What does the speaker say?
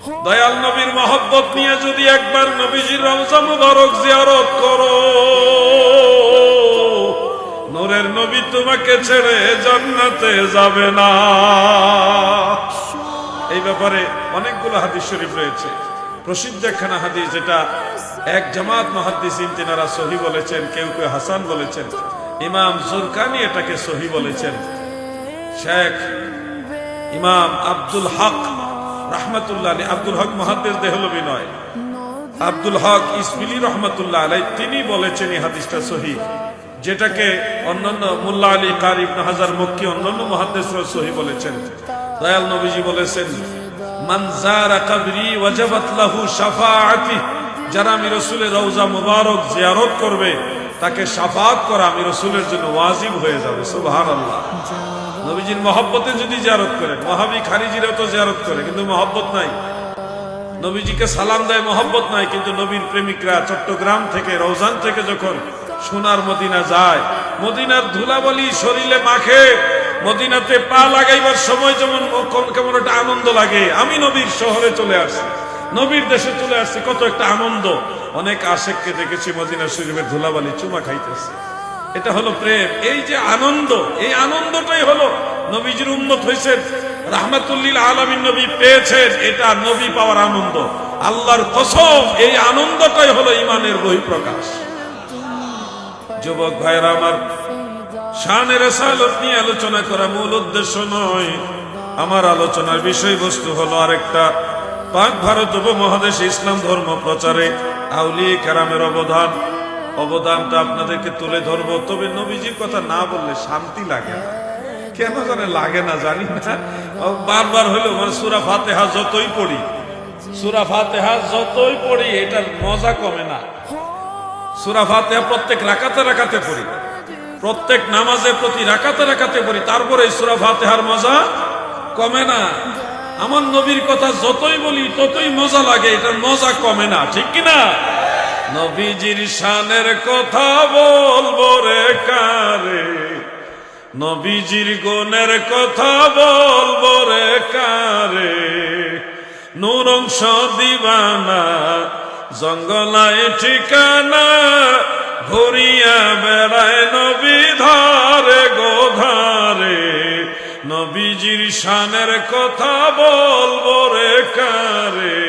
দয়াল নবীর মহব্বত নিয়ে যদি একবার নবীজির রওজা মুবারক জিয়ারত করো, নূরের নবী তোমাকে ছেড়ে জান্নাতে যাবে না। এই ব্যাপারে অনেকগুলো হাদিস শরীফ রয়েছে। প্রসিদ্ধ একখানা হাদিস, যেটা এক জামাত মুহাদ্দিসিন তিনারা সহিহ বলেছেন, কেউ কেউ হাসান বলেছেন, ইমাম জুরকানি এটাকে সহিহ বলেছেন। শেখ ইমাম আব্দুল হক রাহমাতুল্লাহ আলাইহি, আব্দুল হক মুহাদ্দিস দেহলভী নয়, আব্দুল হক ইসমিলি রাহমাতুল্লাহ আলাইহি, তিনি বলেছেন এই হাদিসটা সহিহ, যেটাকে অন্যান্য মুল্লা আলী কারি ইবনে হাজার মক্কি অন্যান্য মুহাদ্দিসরা সহিহ বলেছেন। দয়াল নবীজি বলেছেন, মান যারা কবরি ওয়াজাবাত লাহু শাফাআতি, যারা আমি রাসূলের রওজা মুবারক জিয়ারত করবে তাকে শাফাআত করা আমি রাসূলের জন্য ওয়াজিব হয়ে যাবে। সুবহানাল্লাহ। নবীজির মহব্বতে যদি জিয়ারত করেন, ওয়াহাবি খারিজিরা তো জিয়ারত করে কিন্তু মহব্বত নাই, নবীজিকে সালাম দেয় মহব্বত নাই, কিন্তু নবীর প্রেমিকরা চট্টগ্রাম থেকে রওজান থেকে যখন সোনার মদিনা যায়, মদিনার ধুলাবালি শরীরে মাখে, মদিনাতে পা লাগাইবার সময় যেমন কেমন একটা আনন্দ লাগে, আমি নবীর শহরে চলে আসছি, নবীর দেশে চলে আসছি, কত একটা আনন্দ। অনেক আশেককে দেখেছি মদিনা শরীফের ধুলাবালি চুমা খাইতেছে, এটা হলো প্রেম। এই যে আনন্দ, এই আনন্দটাই হলো নবীজির উম্মত হয়েছেন, রাহমাতুল্লিল আলামিন নবী পেয়েছেন, এটা নবী পাওয়ার আনন্দ। আল্লাহর কসম, এই আনন্দটাই হলো ঈমানের বহিঃপ্রকাশ। যুবক ভাইরা আমার, শানে রিসালাত নিয়ে আলোচনা করা মূল উদ্দেশ্য নয়। আমার আলোচনার বিষয়বস্তু হলো আরেকটা, পাক ভারত উপমহাদেশে ইসলাম ধর্ম প্রচারে আউলিয়া কেরামের অবদানটা আপনাদেরকে তুলে ধরবো। তবে নবীজির কথা না বললে শান্তি লাগে না, কেন জানে লাগে না জানি না, বারবার হইলো মানে সূরা ফাতিহা যতই পড়ি এটার মজা কমে না। সূরা ফাতিহা প্রত্যেক রাকাতে পড়ি, প্রত্যেক নামাজে প্রতি রাকাতে পড়ি, তারপরে এই সূরা ফাতিহার মজা কমে না। আমার নবীর কথা যতই বলি ততই মজা লাগে, এটার মজা কমে না, ঠিক কিনা? নবীজির শানের কথা বলবো রে কারে, নবীজির গুণের কথা বলবো রে কারে, নূর অংশ দিবানা জঙ্গলায় ঠিকানা, ঘুরিয়া বেড়ায় নবী ধারে গোধারে, নবীজির শানের কথা বলবো রে কারে।